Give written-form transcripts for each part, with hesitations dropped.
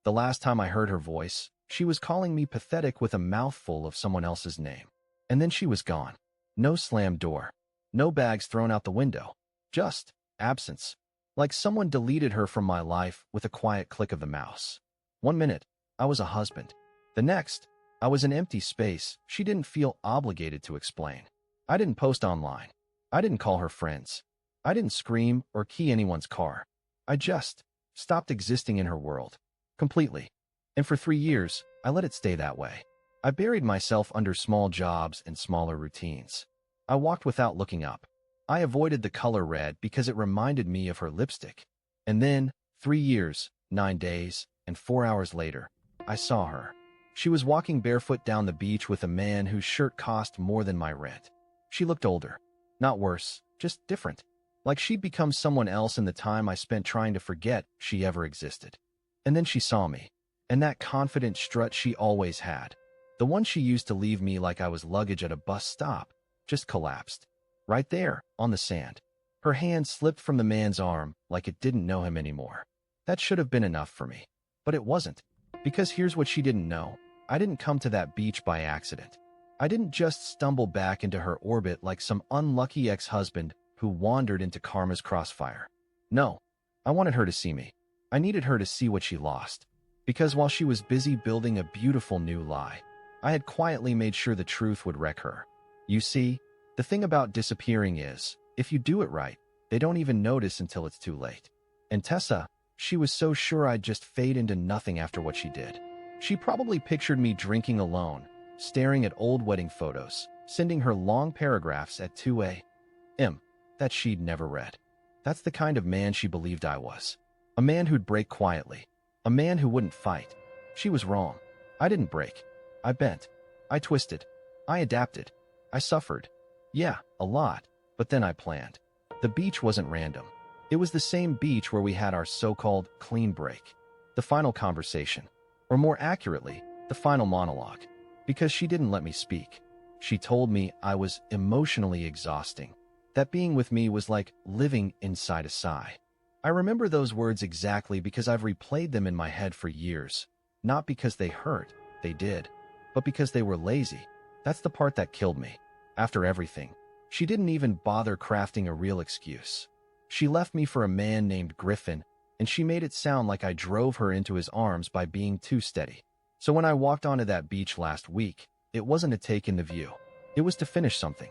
The last time I heard her voice, she was calling me pathetic with a mouthful of someone else's name. And then she was gone. No slammed door. No bags thrown out the window. Just absence. Like someone deleted her from my life with a quiet click of the mouse. 1 minute, I was a husband. The next, I was an empty space she didn't feel obligated to explain. I didn't post online. I didn't call her friends. I didn't scream or key anyone's car. I just stopped existing in her world. Completely. And for 3 years, I let it stay that way. I buried myself under small jobs and smaller routines. I walked without looking up. I avoided the color red because it reminded me of her lipstick. And then, 3 years, 9 days, and 4 hours later, I saw her. She was walking barefoot down the beach with a man whose shirt cost more than my rent. She looked older. Not worse, just different. Like she'd become someone else in the time I spent trying to forget she ever existed. And then she saw me. And that confident strut she always had, the one she used to leave me like I was luggage at a bus stop, just collapsed. Right there, on the sand. Her hand slipped from the man's arm like it didn't know him anymore. That should have been enough for me. But it wasn't. Because here's what she didn't know. I didn't come to that beach by accident. I didn't just stumble back into her orbit like some unlucky ex-husband who wandered into karma's crossfire. No, I wanted her to see me. I needed her to see what she lost. Because while she was busy building a beautiful new lie, I had quietly made sure the truth would wreck her. You see, the thing about disappearing is, if you do it right, they don't even notice until it's too late. And Tessa, she was so sure I'd just fade into nothing after what she did. She probably pictured me drinking alone, staring at old wedding photos, sending her long paragraphs at 2 a.m. that she'd never read. That's the kind of man she believed I was. A man who'd break quietly. A man who wouldn't fight. She was wrong. I didn't break. I bent. I twisted. I adapted. I suffered. Yeah, a lot. But then I planned. The beach wasn't random. It was the same beach where we had our so-called clean break. The final conversation. Or more accurately, the final monologue. Because she didn't let me speak. She told me I was emotionally exhausting. That being with me was like living inside a sigh. I remember those words exactly because I've replayed them in my head for years. Not because they hurt, they did, but because they were lazy. That's the part that killed me. After everything, she didn't even bother crafting a real excuse. She left me for a man named Griffin, and she made it sound like I drove her into his arms by being too steady. So when I walked onto that beach last week, it wasn't to take in the view. It was to finish something.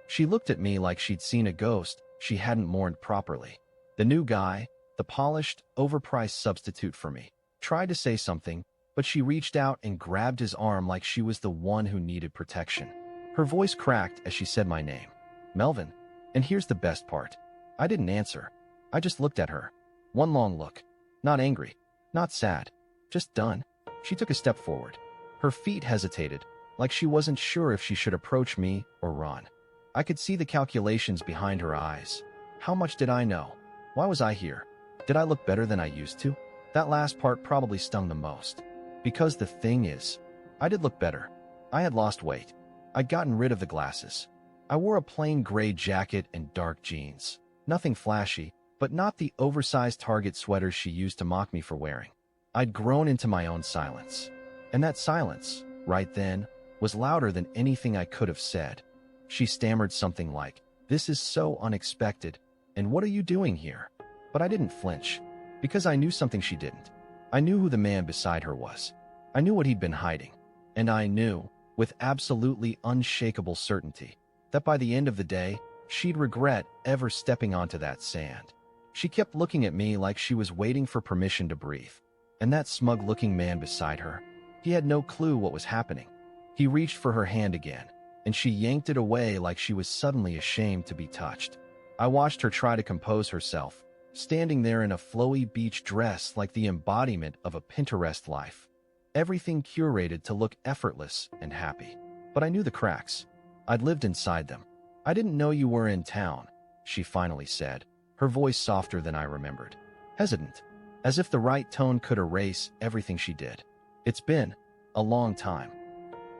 She looked at me like she'd seen a ghost she hadn't mourned properly. The new guy, the polished, overpriced substitute for me, tried to say something, but she reached out and grabbed his arm like she was the one who needed protection. Her voice cracked as she said my name. Melvin. And here's the best part. I didn't answer. I just looked at her. One long look. Not angry. Not sad. Just done. She took a step forward. Her feet hesitated, like she wasn't sure if she should approach me or run. I could see the calculations behind her eyes. How much did I know? Why was I here? Did I look better than I used to? That last part probably stung the most. Because the thing is, I did look better. I had lost weight. I'd gotten rid of the glasses. I wore a plain gray jacket and dark jeans. Nothing flashy, but not the oversized Target sweaters she used to mock me for wearing. I'd grown into my own silence. And that silence, right then, was louder than anything I could have said. She stammered something like, "This is so unexpected, and what are you doing here?" But I didn't flinch, because I knew something she didn't. I knew who the man beside her was. I knew what he'd been hiding. And I knew, with absolutely unshakable certainty, that by the end of the day, she'd regret ever stepping onto that sand. She kept looking at me like she was waiting for permission to breathe. And that smug-looking man beside her, he had no clue what was happening. He reached for her hand again, and she yanked it away like she was suddenly ashamed to be touched. I watched her try to compose herself, standing there in a flowy beach dress like the embodiment of a Pinterest life. Everything curated to look effortless and happy. But I knew the cracks. I'd lived inside them. "I didn't know you were in town," she finally said, her voice softer than I remembered. Hesitant, as if the right tone could erase everything she did. "It's been a long time."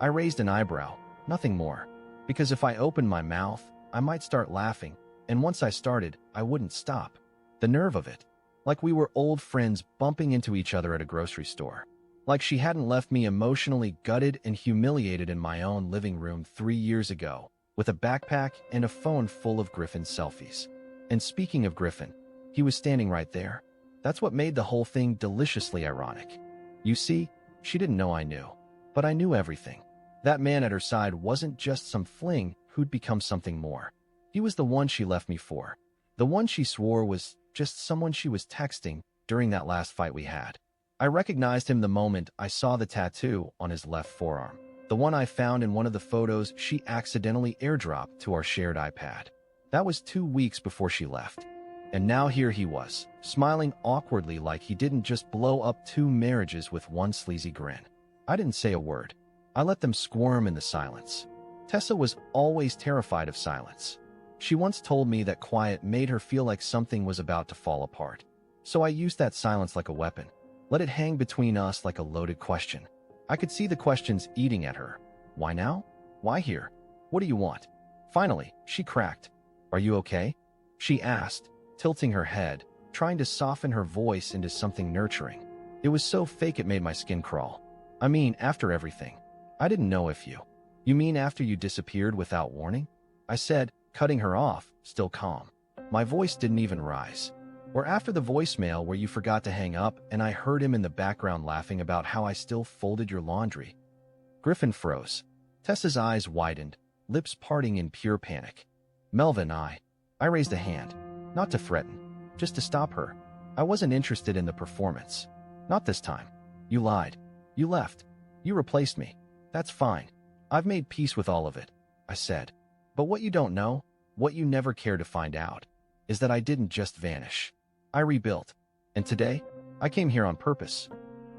I raised an eyebrow, nothing more, because if I opened my mouth, I might start laughing, and once I started, I wouldn't stop. The nerve of it. like we were old friends bumping into each other at a grocery store. Like she hadn't left me emotionally gutted and humiliated in my own living room 3 years ago, with a backpack and a phone full of Griffin's selfies. And speaking of Griffin, he was standing right there. That's what made the whole thing deliciously ironic. You see, she didn't know I knew, but I knew everything. That man at her side wasn't just some fling who'd become something more. He was the one she left me for. The one she swore was just someone she was texting during that last fight we had. I recognized him the moment I saw the tattoo on his left forearm, the one I found in one of the photos she accidentally airdropped to our shared iPad. That was 2 weeks before she left. And now here he was, smiling awkwardly like he didn't just blow up 2 marriages with one sleazy grin. I didn't say a word. I let them squirm in the silence. Tessa was always terrified of silence. She once told me that quiet made her feel like something was about to fall apart. So I used that silence like a weapon. Let it hang between us like a loaded question. I could see the questions eating at her. Why now? Why here? What do you want? Finally, she cracked. Are you okay? She asked, tilting her head, trying to soften her voice into something nurturing. It was so fake it made my skin crawl. I mean, after everything. I didn't know if you. You mean after you disappeared without warning? I said, cutting her off, still calm. My voice didn't even rise. Or after the voicemail where you forgot to hang up and I heard him in the background laughing about how I still folded your laundry. Griffin froze. Tessa's eyes widened, lips parting in pure panic. Melvin, I raised a hand. Not to threaten, just to stop her. I wasn't interested in the performance. Not this time. You lied. You left. You replaced me. That's fine. I've made peace with all of it, I said. But what you don't know, what you never care to find out, is that I didn't just vanish. I rebuilt. And today, I came here on purpose.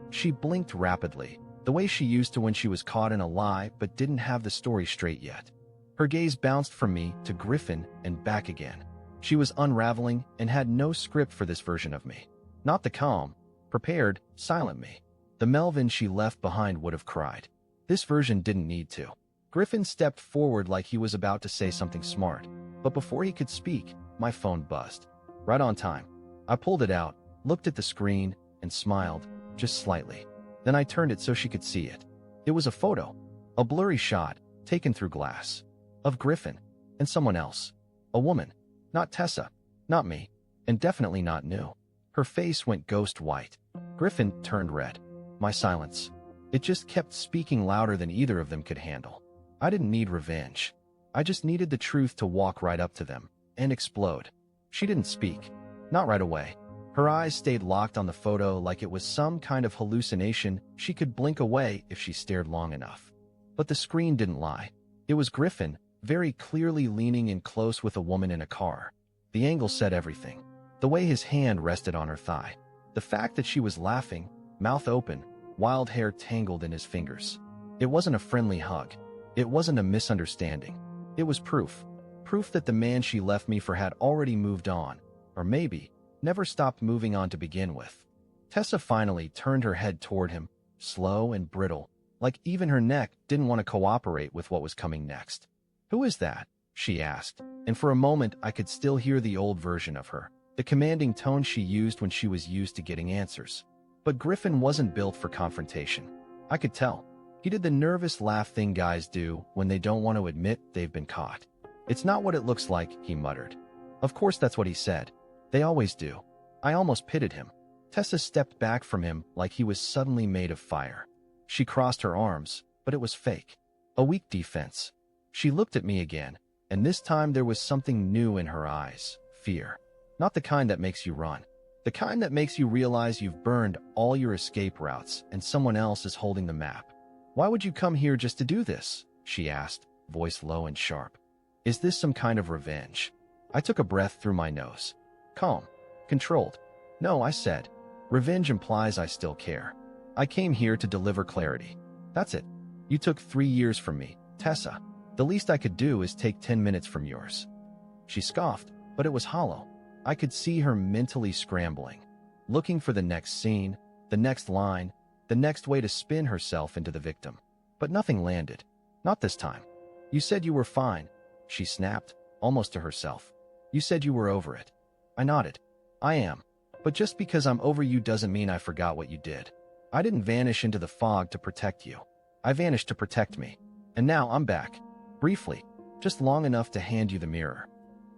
She blinked rapidly, the way she used to when she was caught in a lie but didn't have the story straight yet. Her gaze bounced from me to Griffin and back again. She was unraveling and had no script for this version of me. Not the calm, prepared, silent me. The Melvin she left behind would have cried. This version didn't need to. Griffin stepped forward like he was about to say something smart, but before he could speak, my phone buzzed. Right on time. I pulled it out, looked at the screen, and smiled, just slightly. Then I turned it so she could see it. It was a photo, a blurry shot, taken through glass, of Griffin and someone else. A woman. Not Tessa, not me, and definitely not new. Her face went ghost white. Griffin turned red. My silence. It just kept speaking louder than either of them could handle. I didn't need revenge. I just needed the truth to walk right up to them and explode. She didn't speak. Not right away. Her eyes stayed locked on the photo like it was some kind of hallucination she could blink away if she stared long enough. But the screen didn't lie. It was Griffin, very clearly leaning in close with a woman in a car. The angle said everything. The way his hand rested on her thigh. The fact that she was laughing, mouth open, wild hair tangled in his fingers. It wasn't a friendly hug. It wasn't a misunderstanding. It was proof. Proof that the man she left me for had already moved on, or maybe never stopped moving on to begin with. Tessa finally turned her head toward him, slow and brittle, like even her neck didn't want to cooperate with what was coming next. Who is that? She asked, and for a moment I could still hear the old version of her, the commanding tone she used when she was used to getting answers. But Griffin wasn't built for confrontation. I could tell. He did the nervous laugh thing guys do when they don't want to admit they've been caught. It's not what it looks like, he muttered. Of course that's what he said. They always do. I almost pitied him. Tessa stepped back from him like he was suddenly made of fire. She crossed her arms, but it was fake. A weak defense. She looked at me again, and this time there was something new in her eyes. Fear. Not the kind that makes you run. The kind that makes you realize you've burned all your escape routes and someone else is holding the map. Why would you come here just to do this? She asked, voice low and sharp. Is this some kind of revenge? I took a breath through my nose. Calm. Controlled. No, I said. Revenge implies I still care. I came here to deliver clarity. That's it. You took 3 years from me, Tessa. The least I could do is take 10 minutes from yours. She scoffed, but it was hollow. I could see her mentally scrambling, looking for the next scene, the next line, the next way to spin herself into the victim. But nothing landed. Not this time. You said you were fine, she snapped, almost to herself. You said you were over it. I nodded. I am. But just because I'm over you doesn't mean I forgot what you did. I didn't vanish into the fog to protect you. I vanished to protect me. And now I'm back. Briefly, just long enough to hand you the mirror."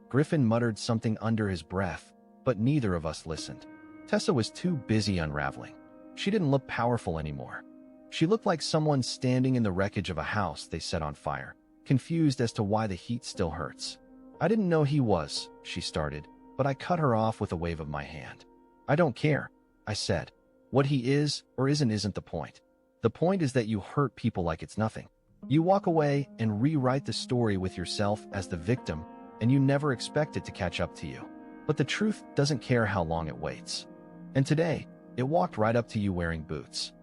Griffin muttered something under his breath, but neither of us listened. Tessa was too busy unraveling. She didn't look powerful anymore. She looked like someone standing in the wreckage of a house they set on fire, confused as to why the heat still hurts. "I didn't know he was," she started, but I cut her off with a wave of my hand. "I don't care," I said. "What he is or isn't the point. The point is that you hurt people like it's nothing. You walk away and rewrite the story with yourself as the victim, and you never expect it to catch up to you. But the truth doesn't care how long it waits. And today, it walked right up to you wearing boots."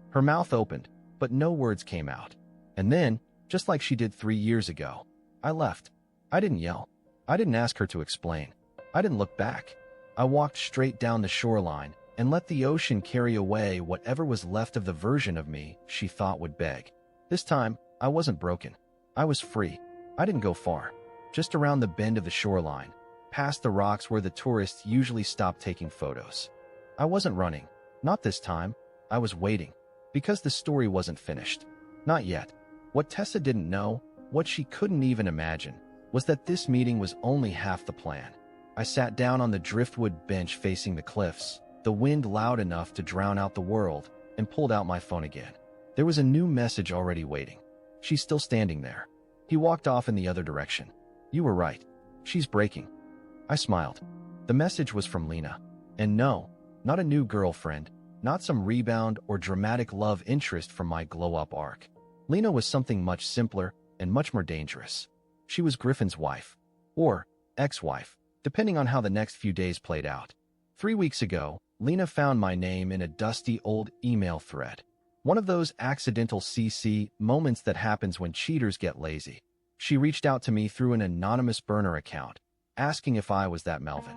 Her mouth opened, but no words came out. And then, just like she did 3 years ago, I left. I didn't yell. I didn't ask her to explain. I didn't look back. I walked straight down the shoreline and let the ocean carry away whatever was left of the version of me she thought would beg. This time, I wasn't broken. I was free. I didn't go far. Just around the bend of the shoreline, past the rocks where the tourists usually stop taking photos. I wasn't running. Not this time. I was waiting. Because the story wasn't finished. Not yet. What Tessa didn't know, what she couldn't even imagine, was that this meeting was only half the plan. I sat down on the driftwood bench facing the cliffs, the wind loud enough to drown out the world, and pulled out my phone again. There was a new message already waiting. "She's still standing there." He walked off in the other direction. "You were right. She's breaking." I smiled. The message was from Lena. And no, not a new girlfriend, not some rebound or dramatic love interest from my glow-up arc. Lena was something much simpler and much more dangerous. She was Griffin's wife. Or ex-wife, depending on how the next few days played out. 3 weeks ago, Lena found my name in a dusty old email thread. One of those accidental CC moments that happens when cheaters get lazy. She reached out to me through an anonymous burner account, asking if I was that Melvin.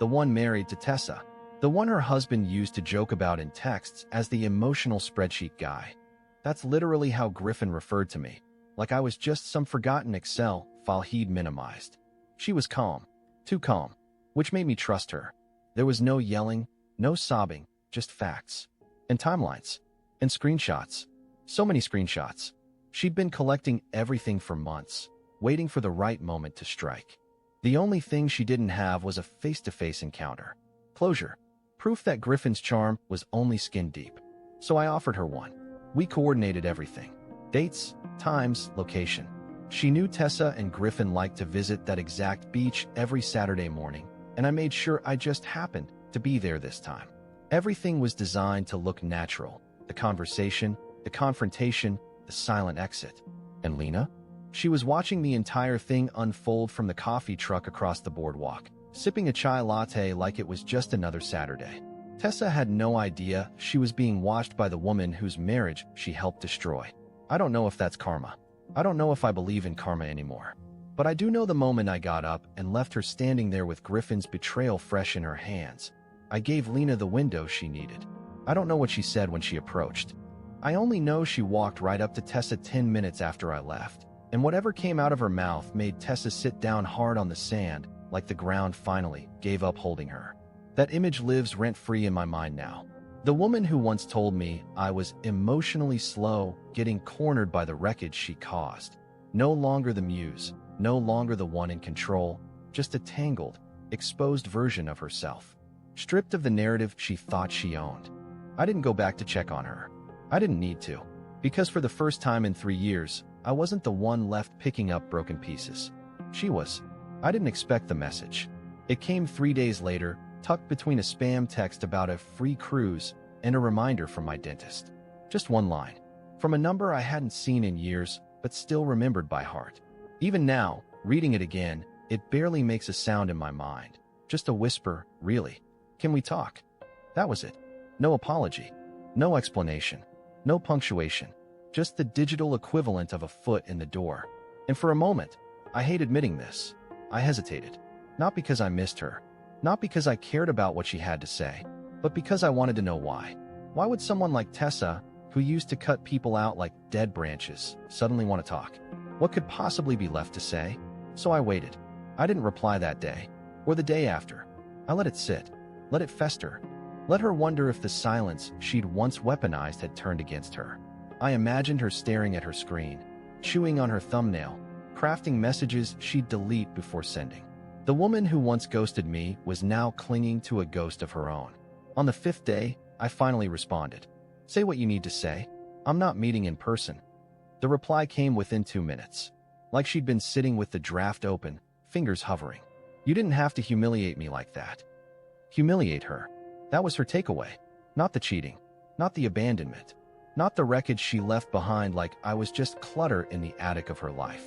The one married to Tessa. The one her husband used to joke about in texts as the emotional spreadsheet guy. That's literally how Griffin referred to me, like I was just some forgotten Excel file he'd minimized. She was calm, too calm, which made me trust her. There was no yelling, no sobbing, just facts. And timelines. And screenshots. So many screenshots. She'd been collecting everything for months, waiting for the right moment to strike. The only thing she didn't have was a face-to-face encounter. Closure. Proof that Griffin's charm was only skin deep. So I offered her one. We coordinated everything. Dates, times, location. She knew Tessa and Griffin liked to visit that exact beach every Saturday morning, and I made sure I just happened to be there this time. Everything was designed to look natural. The conversation, the confrontation, the silent exit. And Lena? She was watching the entire thing unfold from the coffee truck across the boardwalk, sipping a chai latte like it was just another Saturday. Tessa had no idea she was being watched by the woman whose marriage she helped destroy. I don't know if that's karma. I don't know if I believe in karma anymore. But I do know the moment I got up and left her standing there with Griffin's betrayal fresh in her hands, I gave Lena the window she needed. I don't know what she said when she approached. I only know she walked right up to Tessa 10 minutes after I left, and whatever came out of her mouth made Tessa sit down hard on the sand, like the ground finally gave up holding her. That image lives rent-free in my mind now. The woman who once told me I was emotionally slow, getting cornered by the wreckage she caused. No longer the muse, no longer the one in control, just a tangled, exposed version of herself. Stripped of the narrative she thought she owned. I didn't go back to check on her. I didn't need to. Because for the first time in 3 years, I wasn't the one left picking up broken pieces. She was. I didn't expect the message. It came 3 days later, tucked between a spam text about a free cruise and a reminder from my dentist. Just one line. From a number I hadn't seen in years, but still remembered by heart. Even now, reading it again, it barely makes a sound in my mind. Just a whisper, really. Can we talk? That was it. No apology. No explanation. No punctuation. Just the digital equivalent of a foot in the door. And for a moment, I hate admitting this. I hesitated. Not because I missed her. Not because I cared about what she had to say. But because I wanted to know why. Why would someone like Tessa, who used to cut people out like dead branches, suddenly want to talk? What could possibly be left to say? So I waited. I didn't reply that day. Or the day after. I let it sit. Let it fester. Let her wonder if the silence she'd once weaponized had turned against her. I imagined her staring at her screen, chewing on her thumbnail, crafting messages she'd delete before sending. The woman who once ghosted me was now clinging to a ghost of her own. On the 5th day, I finally responded. Say what you need to say. I'm not meeting in person. The reply came within 2 minutes. Like she'd been sitting with the draft open, fingers hovering. You didn't have to humiliate me like that. Humiliate her. That was her takeaway. Not the cheating. Not the abandonment. Not the wreckage she left behind like I was just clutter in the attic of her life.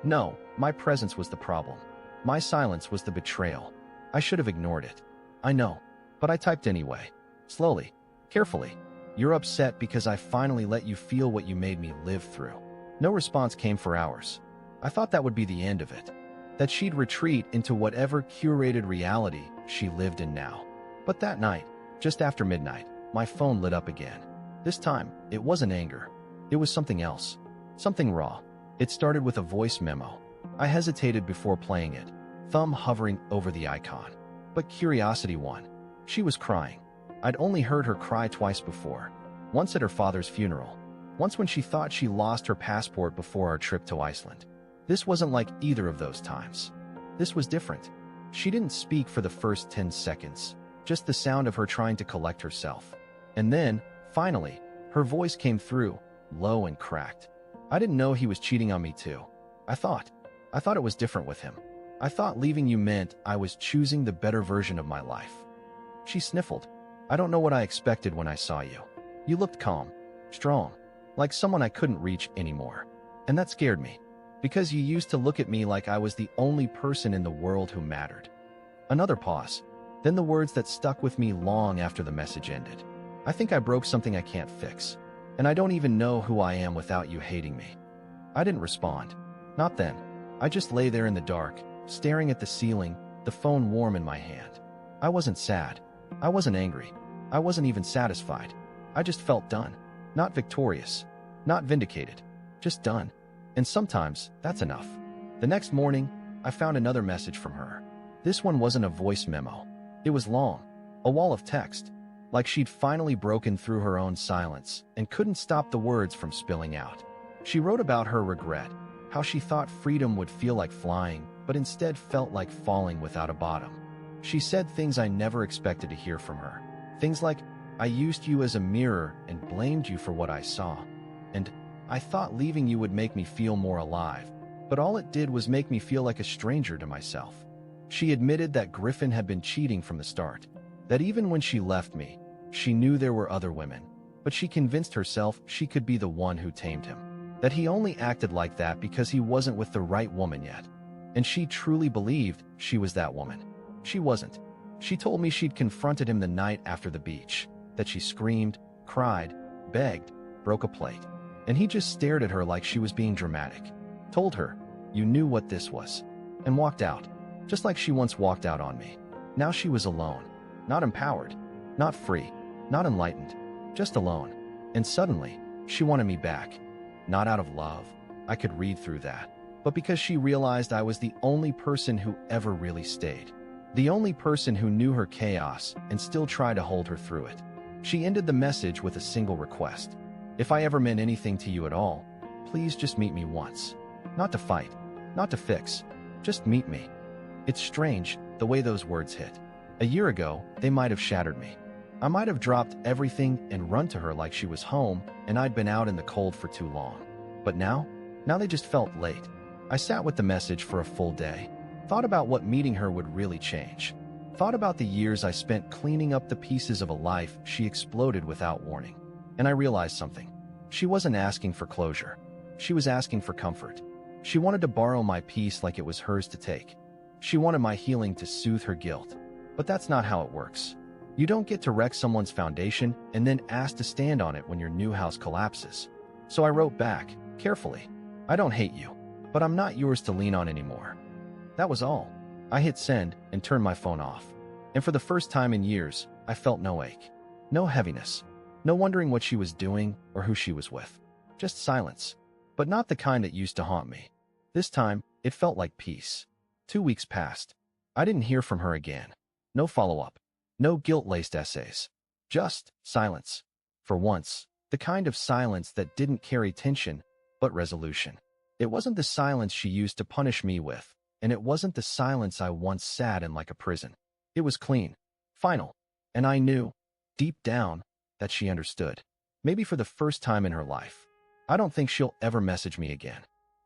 No, my presence was the problem. My silence was the betrayal. I should have ignored it. I know. But I typed anyway. Slowly. Carefully. You're upset because I finally let you feel what you made me live through. No response came for hours. I thought that would be the end of it. That she'd retreat into whatever curated reality she lived in now. But that night, just after midnight, my phone lit up again. This time, it wasn't anger. It was something else. Something raw. It started with a voice memo. I hesitated before playing it, thumb hovering over the icon. But curiosity won. She was crying. I'd only heard her cry twice before. Once at her father's funeral. Once when she thought she lost her passport before our trip to Iceland. This wasn't like either of those times. This was different. She didn't speak for the first 10 seconds. Just the sound of her trying to collect herself. And then, finally, her voice came through, low and cracked. I didn't know he was cheating on me too. I thought it was different with him. I thought leaving you meant I was choosing the better version of my life. She sniffled. I don't know what I expected when I saw you. You looked calm, strong, like someone I couldn't reach anymore. And that scared me, because you used to look at me like I was the only person in the world who mattered. Another pause, then the words that stuck with me long after the message ended. I think I broke something I can't fix, and I don't even know who I am without you hating me. I didn't respond. Not then. I just lay there in the dark, staring at the ceiling, the phone warm in my hand. I wasn't sad. I wasn't angry. I wasn't even satisfied. I just felt done. Not victorious. Not vindicated. Just done. And sometimes, that's enough. The next morning, I found another message from her. This one wasn't a voice memo. It was long. A wall of text. Like she'd finally broken through her own silence and couldn't stop the words from spilling out. She wrote about her regret, how she thought freedom would feel like flying, but instead felt like falling without a bottom. She said things I never expected to hear from her. Things like, I used you as a mirror and blamed you for what I saw. And I thought leaving you would make me feel more alive, but all it did was make me feel like a stranger to myself. She admitted that Griffin had been cheating from the start, that even when she left me, she knew there were other women, but she convinced herself she could be the one who tamed him. That he only acted like that because he wasn't with the right woman yet. And she truly believed she was that woman. She wasn't. She told me she'd confronted him the night after the beach, that she screamed, cried, begged, broke a plate. And he just stared at her like she was being dramatic. Told her, you knew what this was. And walked out, just like she once walked out on me. Now she was alone, not empowered, not free, not enlightened, just alone. And suddenly, she wanted me back. Not out of love, I could read through that, but because she realized I was the only person who ever really stayed. The only person who knew her chaos and still tried to hold her through it. She ended the message with a single request. If I ever meant anything to you at all, please just meet me once. Not to fight, not to fix, just meet me. It's strange, the way those words hit. A year ago, they might have shattered me. I might have dropped everything and run to her like she was home and I'd been out in the cold for too long. But now they just felt late. I sat with the message for a full day. Thought about what meeting her would really change. Thought about the years I spent cleaning up the pieces of a life she exploded without warning. And I realized something. She wasn't asking for closure. She was asking for comfort. She wanted to borrow my peace like it was hers to take. She wanted my healing to soothe her guilt. But that's not how it works. You don't get to wreck someone's foundation and then ask to stand on it when your new house collapses. So I wrote back, carefully, I don't hate you, but I'm not yours to lean on anymore. That was all. I hit send and turned my phone off. And for the first time in years, I felt no ache, no heaviness, no wondering what she was doing or who she was with. Just silence, but not the kind that used to haunt me. This time, it felt like peace. 2 weeks passed. I didn't hear from her again. No follow-up. No guilt-laced essays. Just silence. For once, the kind of silence that didn't carry tension, but resolution. It wasn't the silence she used to punish me with, and it wasn't the silence I once sat in like a prison. It was clean, final, and I knew, deep down, that she understood. Maybe for the first time in her life. I don't think she'll ever message me again.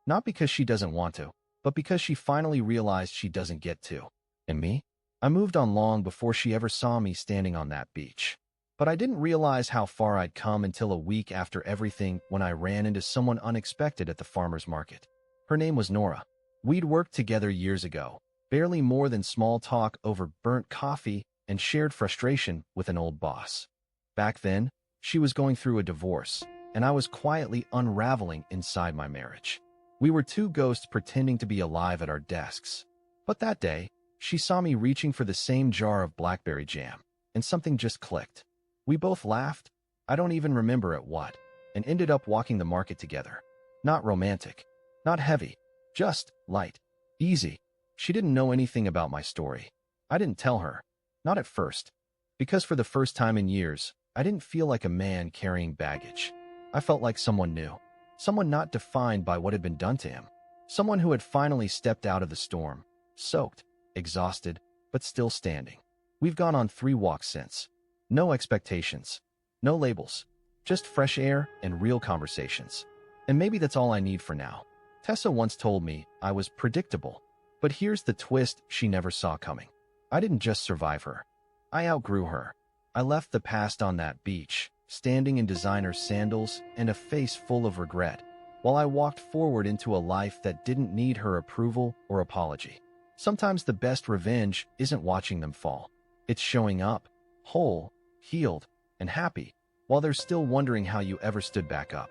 Not because she doesn't want to, but because she finally realized she doesn't get to. And me? I moved on long before she ever saw me standing on that beach. But I didn't realize how far I'd come until a week after everything when I ran into someone unexpected at the farmer's market. Her name was Nora. We'd worked together years ago, barely more than small talk over burnt coffee and shared frustration with an old boss. Back then, she was going through a divorce, and I was quietly unraveling inside my marriage. We were two ghosts pretending to be alive at our desks. But that day, she saw me reaching for the same jar of blackberry jam, and something just clicked. We both laughed, I don't even remember at what, and ended up walking the market together. Not romantic, not heavy, just light, easy. She didn't know anything about my story. I didn't tell her, not at first, because for the first time in years, I didn't feel like a man carrying baggage. I felt like someone new, someone not defined by what had been done to him, someone who had finally stepped out of the storm, soaked, exhausted, but still standing. We've gone on 3 walks since. No expectations, no labels, just fresh air and real conversations. And maybe that's all I need for now. Tessa once told me I was predictable, but here's the twist she never saw coming. I didn't just survive her. I outgrew her. I left the past on that beach, standing in designer sandals and a face full of regret, while I walked forward into a life that didn't need her approval or apology. Sometimes the best revenge isn't watching them fall. It's showing up, whole, healed, and happy, while they're still wondering how you ever stood back up.